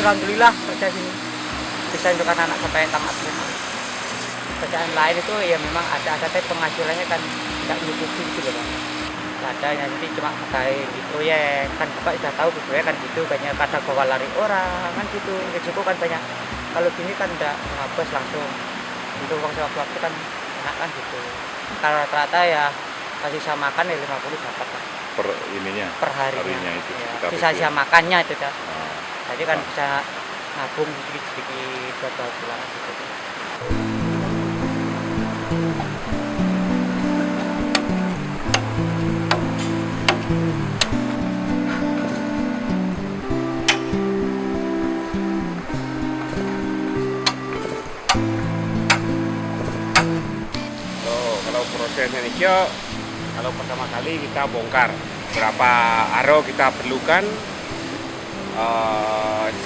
alhamdulillah kerja sini bisa untuk anak-anak sampai tamat semua. Kerjaan lain itu ya memang ada tapi penghasilannya kan nggak mencukupi gitu loh Bang. Nggak ada, nanti cuma pakai di proyek kan Bapak sudah tahu di proyek kan gitu, banyak kadang bawa lari orang kan gitu, resiko kan banyak. Kalau gini kan udah ngabas langsung untuk uang sewaktu-waktu kan enak kan gitu. Kalau rata-rata ya kasih saya makan ya 50 dapat lah Per ininya, per harinya itu ya, sekitar bisa itu saya ya. makannya itu dah. Nah, Jadi kan Nah. bisa nabung sedikit-sedikit buat bawa pulang gitu. Kalau prosesnya nih, kalau pertama kali kita bongkar berapa aro kita perlukan,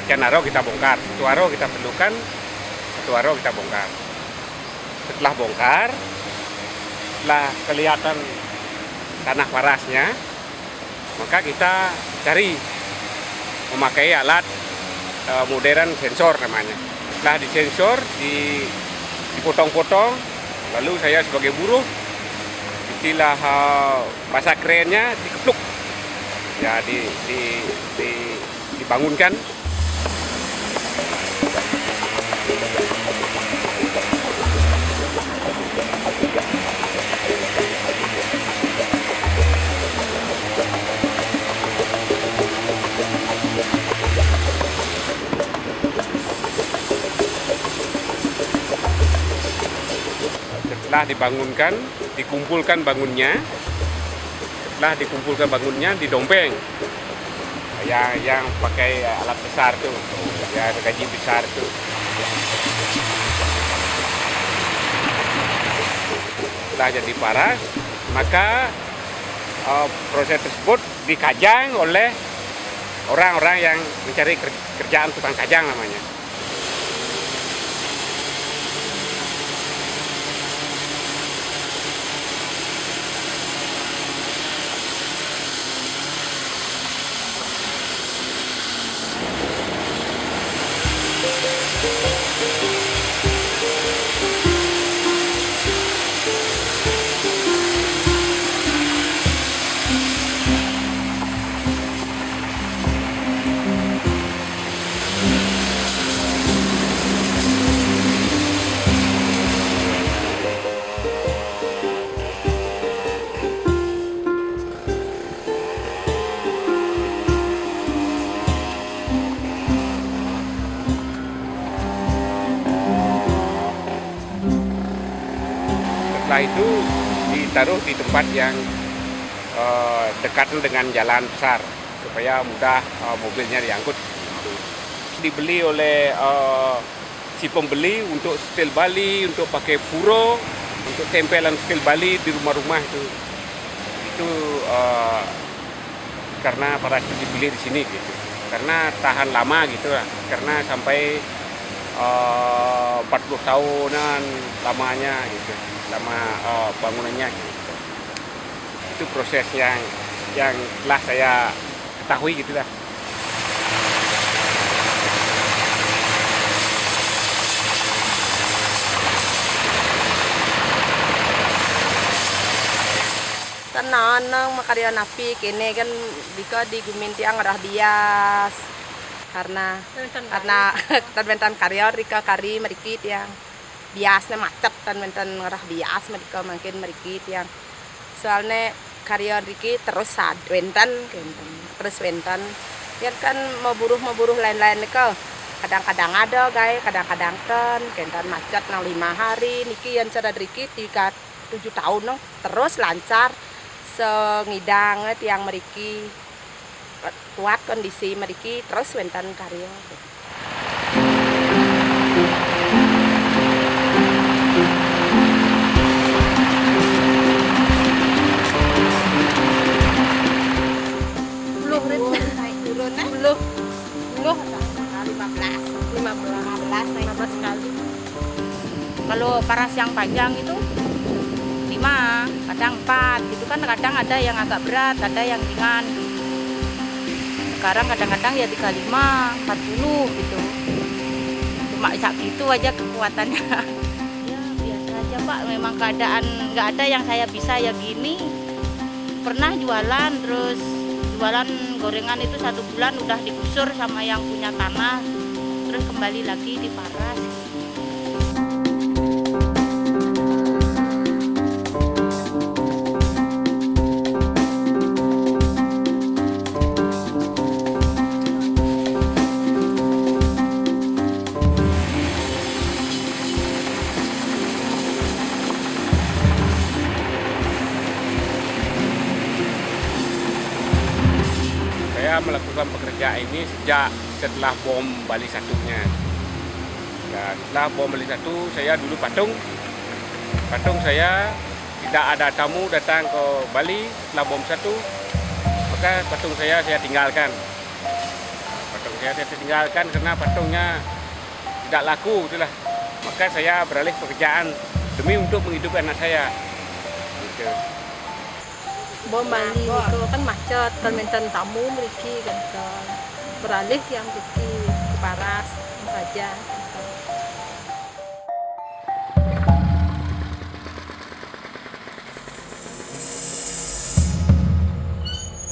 sekian aro kita bongkar, satu aro kita perlukan, satu aro kita bongkar. Setelah bongkar, setelah kelihatan tanah parasnya, maka kita cari memakai alat modern sensor namanya. Setelah disensor, dipotong-potong, lalu saya sebagai buruh, istilah bahasa kerennya dikepluk, ya dibangunkan. Setelah dibangunkan, dikumpulkan bangunnya. Setelah dikumpulkan bangunnya, didompeng. Yang pakai alat besar tuh, ya gaji besar tuh. Setelah jadi paras, maka proses tersebut dikajang oleh orang-orang yang mencari kerjaan tukang kajang namanya. Setelah itu ditaruh di tempat yang dekat dengan jalan besar supaya mudah mobilnya diangkut. Dibeli oleh si pembeli untuk setel Bali, untuk pakai puro, untuk tempelan setel Bali di rumah-rumah itu karena paras itu dibeli di sini gitu. Karena tahan lama gitu lah. Karena sampai 40 tahunan lamanya gitu, lama bangunannya gitu. Itu proses yang telah saya ketahui gitu lah. Tenan nang makarya napi kene kan bika di gumintiang arah bias karena tan karya rika kari merikit yang biasnya macet tan mentan arah bias mereka makin merikit yang soalnya karya riki terus wentan terus wentan ya kan mau buruh lain-lain ke kadang-kadang ada guys kadang-kadang kan kentan macet nang 5 hari niki yang cara riki 7 tahun nang terus lancar sengidang yang meriki kuat kondisi meriki terus wentan karya. Kalau paras yang panjang itu 5, kadang 4 gitu kan, kadang ada yang agak berat, ada yang ringan. sekarang kadang-kadang ya 35, 40 gitu. Cuma gitu aja kekuatannya. Ya biasa aja Pak, memang keadaan nggak ada yang saya bisa ya gini. Pernah jualan, terus jualan gorengan itu 1 bulan udah digusur sama yang punya tanah, terus kembali lagi diparas. Saya melakukan pekerjaan ini sejak setelah bom Bali 1-nya. Ya, setelah bom Bali 1 saya dulu patung saya tidak ada tamu datang ke Bali setelah bom 1, maka patung saya tinggalkan. Patung saya tinggalkan karena patungnya tidak laku itulah. Maka saya beralih pekerjaan demi untuk menghidupi anak saya. Gitu. Bom Bali itu kan macet, kan menten tamu mriki kan beralih yang mriki ke Paras saja.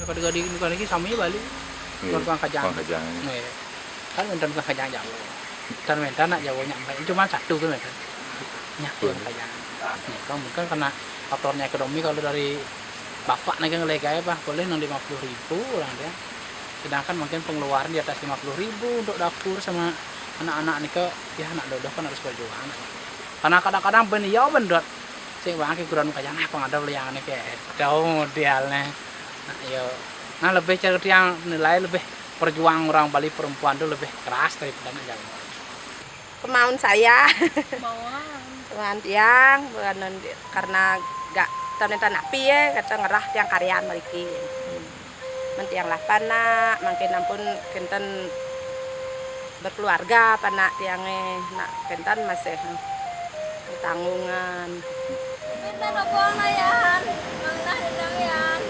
Kadang-kadang bukan lagi sami Bali, tukang kajang. Nih, kan menten tukang kajang Jawa. Dan menten nak Jawa nyampe, cuma 1 kan menten. Nyatu kajang. Nih, kan mungkin karena faktornya ekonomi kalau dari bapak nih kan legai boleh 50.000 orang dia. Sedangkan mungkin pengeluaran di atas 50.000 untuk dapur sama anak-anak nih ke ya anak dodo kan harus berjuang. Karena kadang-kadang beniau bendot sing wang ke kurang kajang apa ada yang nih kayak jauh modelnya. Nah, yo. Nah, lebih cari yang nilai lebih perjuang orang Bali perempuan itu lebih keras daripada anak Jawa. Kemauan saya. Kemauan tiang karena gak tanah napi ya kata ngerah tiang karyaan mereka. Tiang lah panak, makin ampun kenten berkeluarga panak tiangnya nak kenten masih tanggungan. Kita nopol nayan, mangna sedang yan.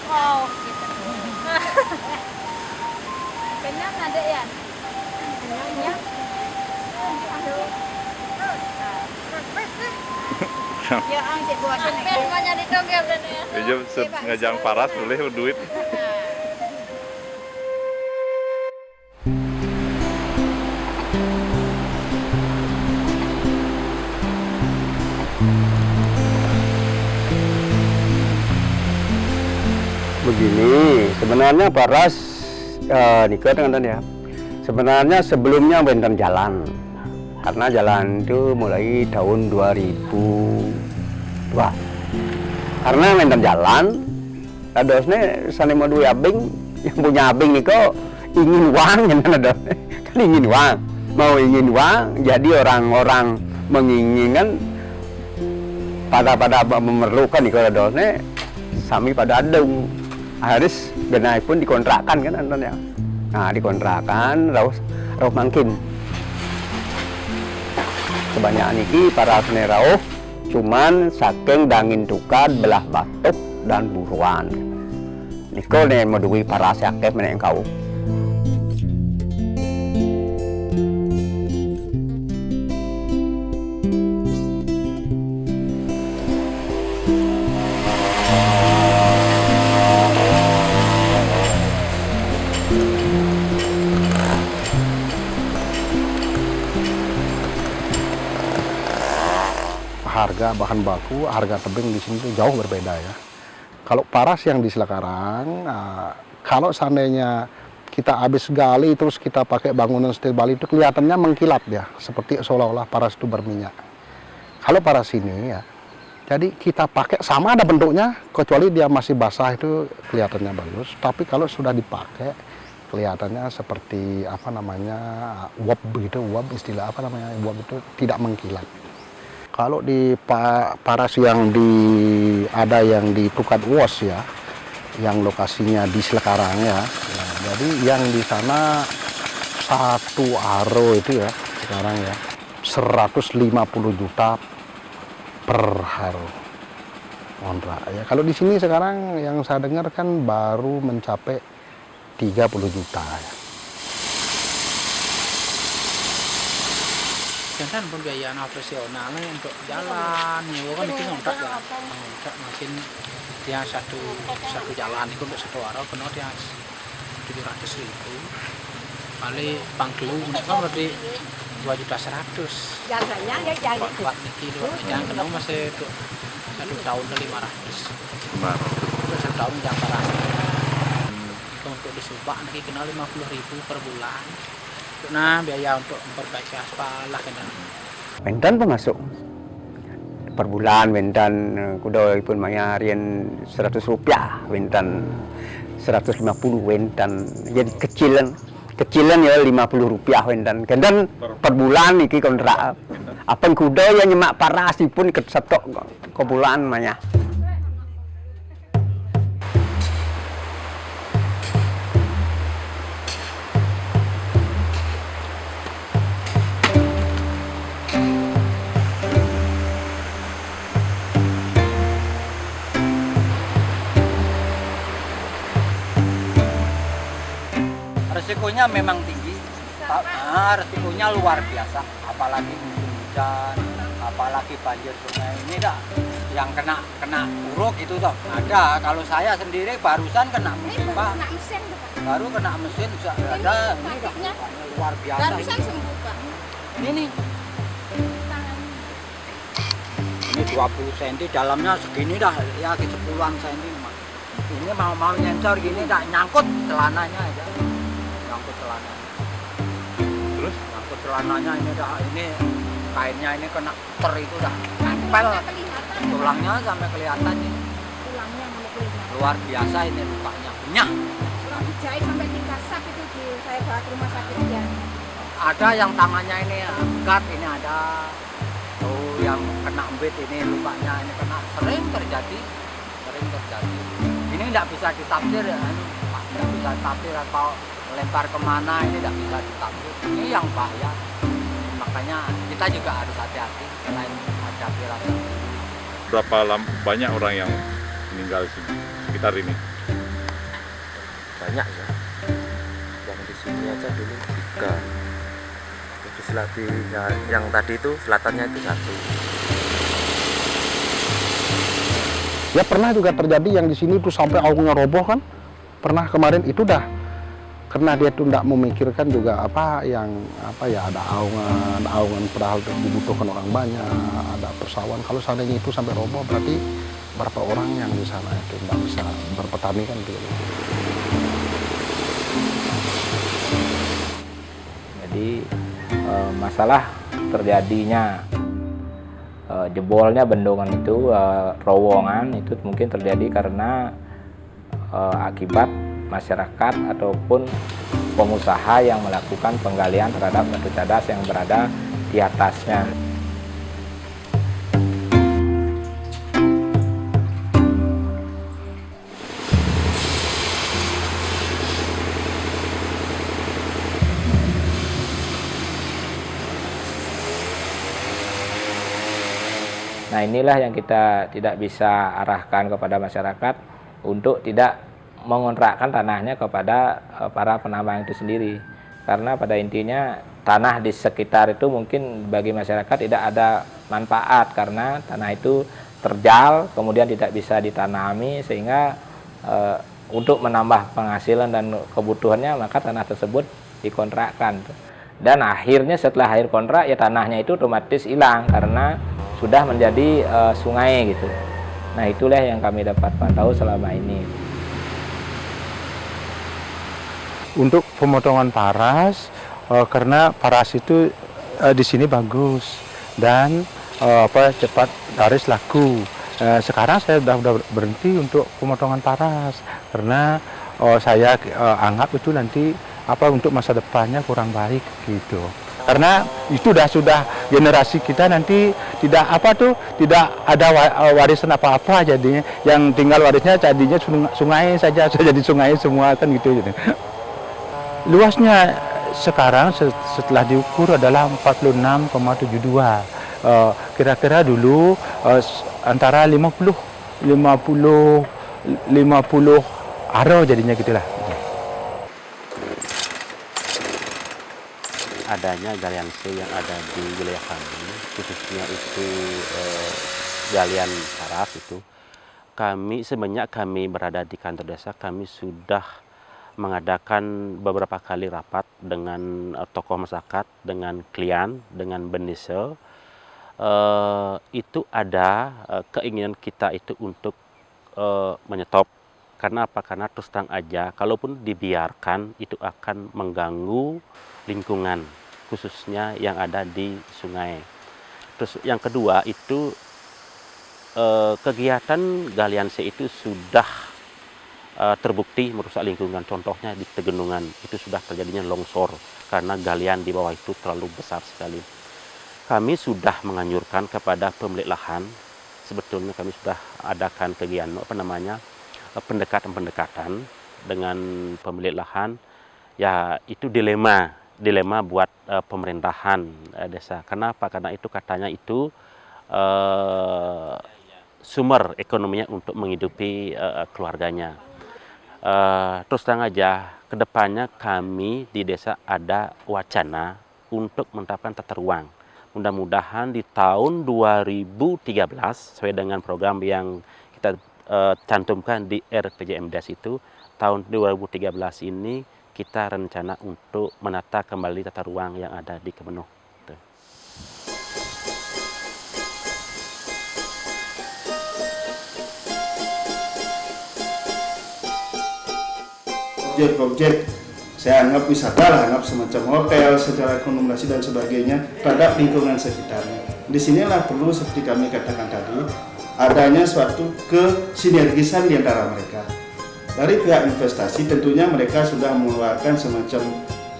Oh, gitu. Kenyang ada ya? Kenyang. Aduh. Ya ang sitwasyon nih. Semuanya ditogel dan ya. Iya, ngajang paras boleh duit. Begini, sebenarnya paras nikah dengan ya. Sebenarnya sebelumnya benten jalan. Karena jalan itu mulai tahun 2002. Karena benten jalan, adosnya sana mau duit abing, yang punya abing nih kok ingin uang, kan ingin uang, mau ingin uang, jadi orang-orang menginginkan pada memerlukan nih kalau adosnya, sami pada adung. Harus benar pun dikontrakkan kan Anton ya. Nah dikontrakkan raus mangkin. Kebanyakan ini para senerau cuman saking dangin tukan belah batuk dan buruan. Niko nih modui para sakit menek kau. Harga bahan baku, harga tebing di sini tuh jauh berbeda ya. Kalau paras yang di Selekarang, kalau seandainya kita habis gali terus kita pakai bangunan stil Bali itu kelihatannya mengkilat ya, seperti seolah-olah paras itu berminyak. Kalau paras ini ya, jadi kita pakai sama ada bentuknya, kecuali dia masih basah itu kelihatannya bagus. Tapi kalau sudah dipakai, kelihatannya seperti apa namanya uap begitu, uap istilah apa namanya uap itu tidak mengkilat. Kalau di paras yang ada yang di Tukat Wos ya, yang lokasinya di Selekarang ya. Nah, jadi yang di sana 1 aro itu ya sekarang ya 150 juta per aro kontrak ya. Kalau di sini sekarang yang saya dengar kan baru mencapai 30 juta ya. Kan pembiayaan operasionalnya untuk jalan, nyewa kan itu ngontrak ya, ngontrak mungkin dia satu jalan itu untuk satu arah penuh dia 700.000. Kali pangkelu kan berarti 2.100.000. Jalannya ya jalan. Buat kilo, jangan kenal masih itu 1 tahun ke 500. Untuk 1 tahun jangan parah. Untuk di Subak nanti kenal 50.000 per bulan. Nah, biaya untuk memperbaiki aspal lah kan. Mentan pemasuk per bulan mentan kuda pun mayarian 100 rupiah, mentan 150 mentan. Jadi kecilan ya 50 rupiah mentan. Kendan per bulan iki kontrak. Apa kuda ya nyemak parasi pun kesetok ke bulan manya. Resikonya memang tinggi, resikonya luar biasa, apalagi musim hujan, apalagi banjir sungai ini dah, yang kena buruk itu toh. Ada, kalau saya sendiri barusan kena mesin Pak, baru kena mesin ada, ini dah luar biasa. Barusan sembuh Pak. Ini 20 cm, dalamnya segini dah, ya 10-an cm. Ini mau nyensor gini dah, nyangkut celananya aja. Terus? Nyangkut celananya ini kainnya ini kena itu dah nempel, tulangnya sampai kelihatan ini. Tulangnya sampai kelihatan. Luar biasa ini lukanya, banyak. Kalau dijahit sampai tingkat sak itu saya bawa ke rumah sakit ya. Ada yang tangannya ini gat, ini ada tuh yang kena embit ini lukanya ini kena, sering terjadi. Ini tidak bisa ditafsir ya, tidak bisa ditafsir atau lempar kemana, ini tidak bisa ditafsir. Ini yang bahaya, makanya kita juga harus hati-hati selain ada firasat. Berapa banyak orang yang meninggal di sekitar ini? Banyak ya, yang di sini aja dulu 3. Itu yang tadi itu selatannya itu 1. Ya pernah juga terjadi yang di sini itu sampai aungnya roboh kan. Pernah kemarin itu dah. Karena dia tuh tidak memikirkan juga ada aungan padahal dibutuhkan orang banyak, ada persawahan. Kalau seandainya itu sampai roboh berarti berapa orang yang di sana itu tidak bisa berpetani kan gitu. Jadi masalah terjadinya jebolnya bendungan itu, terowongan itu mungkin terjadi karena akibat masyarakat ataupun pengusaha yang melakukan penggalian terhadap batu cadas yang berada di atasnya. Nah, inilah yang kita tidak bisa arahkan kepada masyarakat untuk tidak mengontrakkan tanahnya kepada para penambang itu sendiri. Karena pada intinya tanah di sekitar itu mungkin bagi masyarakat tidak ada manfaat karena tanah itu terjal, kemudian tidak bisa ditanami sehingga untuk menambah penghasilan dan kebutuhannya maka tanah tersebut dikontrakkan. Dan akhirnya setelah akhir kontrak ya tanahnya itu otomatis hilang karena sudah menjadi sungai gitu. Nah, itulah yang kami dapat pantau selama ini. Untuk pemotongan paras, karena paras itu di sini bagus dan cepat laris laku. Sekarang saya sudah berhenti untuk pemotongan paras karena saya anggap itu nanti untuk masa depannya kurang baik gitu. Karena itu sudah generasi kita nanti tidak ada warisan apa-apa, jadinya yang tinggal warisnya jadinya sungai saja, jadi sungai semua kan gitu. Luasnya sekarang setelah diukur adalah 46,72. Kira-kira dulu antara 50 aro jadinya gitulah. adanya galian C yang ada di wilayah kami, khususnya itu galian paras itu, kami semenjak kami berada di kantor desa, kami sudah mengadakan beberapa kali rapat dengan tokoh masyarakat, dengan klien, dengan Bendesa. Itu ada keinginan kita itu untuk menyetop. Karena apa? Karena terus terang aja, kalaupun dibiarkan itu akan mengganggu lingkungan, khususnya yang ada di sungai. Terus yang kedua itu kegiatan galian C itu sudah terbukti merusak lingkungan. Contohnya di Tegenungan itu sudah terjadinya longsor karena galian di bawah itu terlalu besar sekali. Kami sudah menganjurkan kepada pemilik lahan, sebetulnya kami sudah adakan kegiatan pendekatan-pendekatan dengan pemilik lahan. Ya itu dilema buat pemerintahan desa. Kenapa? Karena itu katanya itu sumber ekonominya untuk menghidupi keluarganya. Terus terang aja, kedepannya kami di desa ada wacana untuk menetapkan tata ruang. Mudah-mudahan di tahun 2013 sesuai dengan program yang kita cantumkan di RPJMDes itu, tahun 2013 ini kita rencana untuk menata kembali tata ruang yang ada di Kemenuh. Objek-objek saya anggap wisata lah, anggap semacam hotel secara akomodasi dan sebagainya terhadap lingkungan sekitarnya. Disinilah perlu seperti kami katakan tadi, adanya suatu kesinergisan di antara mereka. Dari pihak investasi tentunya mereka sudah mengeluarkan semacam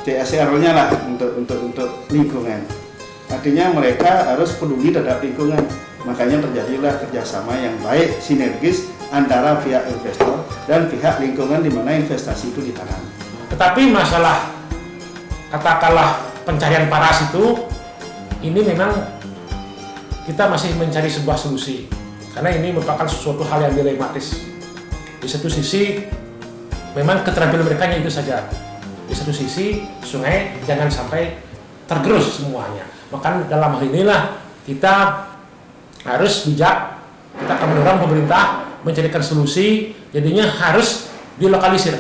TSR-nya lah untuk lingkungan. Artinya mereka harus peduli terhadap lingkungan. Makanya terjadilah kerjasama yang baik, sinergis antara pihak investor dan pihak lingkungan di mana investasi itu ditanam. Tetapi masalah katakanlah pencarian paras itu, ini memang kita masih mencari sebuah solusi. Karena ini merupakan sesuatu hal yang dilematis. Di satu sisi, memang keterampilan mereka itu saja. Di satu sisi, sungai jangan sampai tergerus semuanya. Maka dalam hal inilah kita harus bijak, kita akan mendorong pemerintah mencarikan solusi, jadinya harus dilokalisir.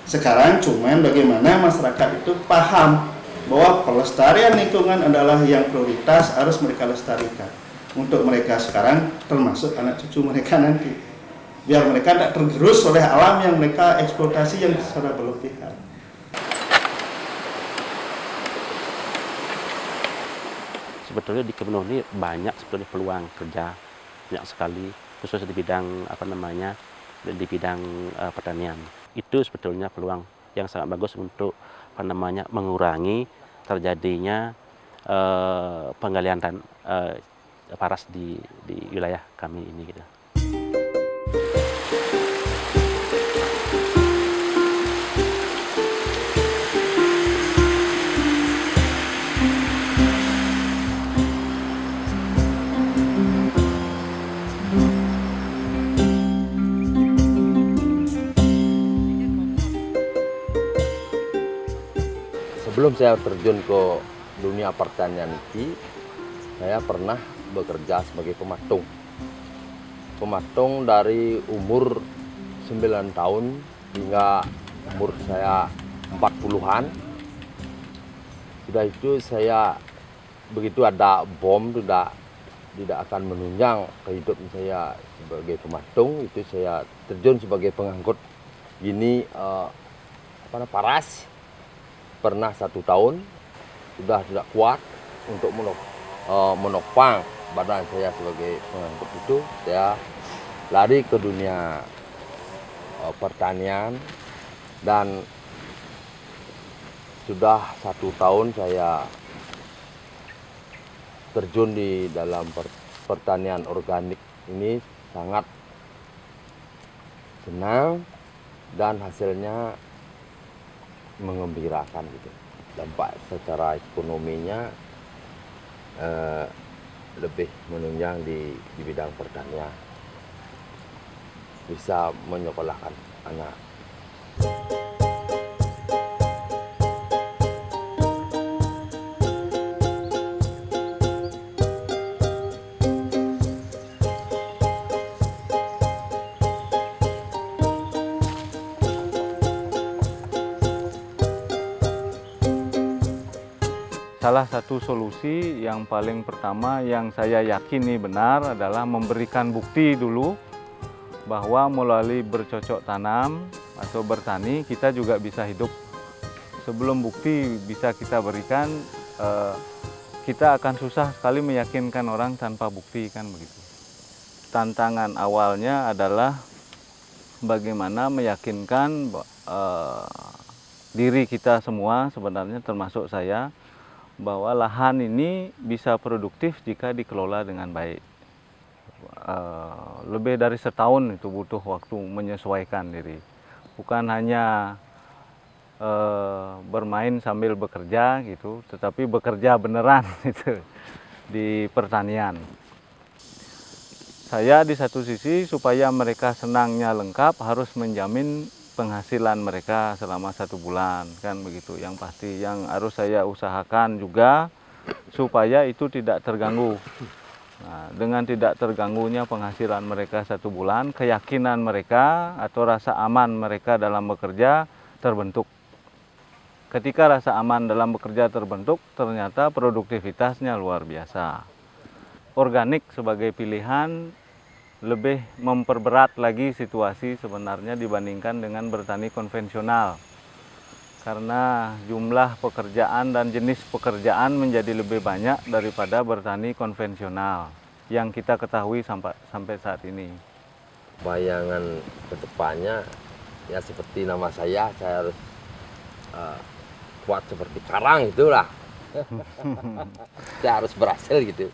Sekarang cuman bagaimana masyarakat itu paham bahwa pelestarian lingkungan adalah yang prioritas, harus mereka lestarikan. Untuk mereka sekarang termasuk anak cucu mereka nanti, biar mereka tidak tergerus oleh alam yang mereka eksploitasi yang secara berlebihan. Sebetulnya di Kemenuh ini banyak sebetulnya peluang kerja, banyak sekali, khususnya di bidang di bidang pertanian. Itu sebetulnya peluang yang sangat bagus untuk mengurangi terjadinya penggalian paras di wilayah kami ini gitu. Sebelum saya terjun ke dunia pertanian ini, saya pernah bekerja sebagai pematung. Pematung dari umur 9 tahun hingga umur saya 40-an. Sudah itu saya, begitu ada bom, tidak akan menunjang kehidupan saya sebagai pematung. Itu saya terjun sebagai pengangkut gini paras. Pernah 1 tahun, sudah tidak kuat untuk menopang badan saya sebagai pengangkut itu. Saya lari ke dunia pertanian dan sudah 1 tahun saya terjun di dalam pertanian organik ini, sangat senang dan hasilnya mengembirakan gitu. Dampak secara ekonominya lebih menunjang di bidang pertanian, bisa menyekolahkan anak. Salah satu solusi yang paling pertama yang saya yakini benar adalah memberikan bukti dulu bahwa melalui bercocok tanam atau bertani kita juga bisa hidup. Sebelum bukti bisa kita berikan, kita akan susah sekali meyakinkan orang tanpa bukti, kan begitu. Tantangan awalnya adalah bagaimana meyakinkan diri kita semua, sebenarnya termasuk saya, bahwa lahan ini bisa produktif jika dikelola dengan baik. Lebih dari setahun itu butuh waktu menyesuaikan diri. Bukan hanya bermain sambil bekerja gitu, tetapi bekerja beneran gitu di pertanian. Saya di satu sisi supaya mereka senangnya lengkap harus menjamin penghasilan mereka selama 1 bulan, kan begitu. Yang pasti yang harus saya usahakan juga supaya itu tidak terganggu. Nah, dengan tidak terganggunya penghasilan mereka 1 bulan, keyakinan mereka atau rasa aman mereka dalam bekerja terbentuk. Ketika rasa aman dalam bekerja terbentuk, ternyata produktivitasnya luar biasa. Organik sebagai pilihan lebih memperberat lagi situasi sebenarnya dibandingkan dengan bertani konvensional. Karena jumlah pekerjaan dan jenis pekerjaan menjadi lebih banyak daripada bertani konvensional yang kita ketahui sampai saat ini. Bayangan kedepannya ya seperti nama saya harus kuat seperti karang itulah. Saya harus berhasil gitu.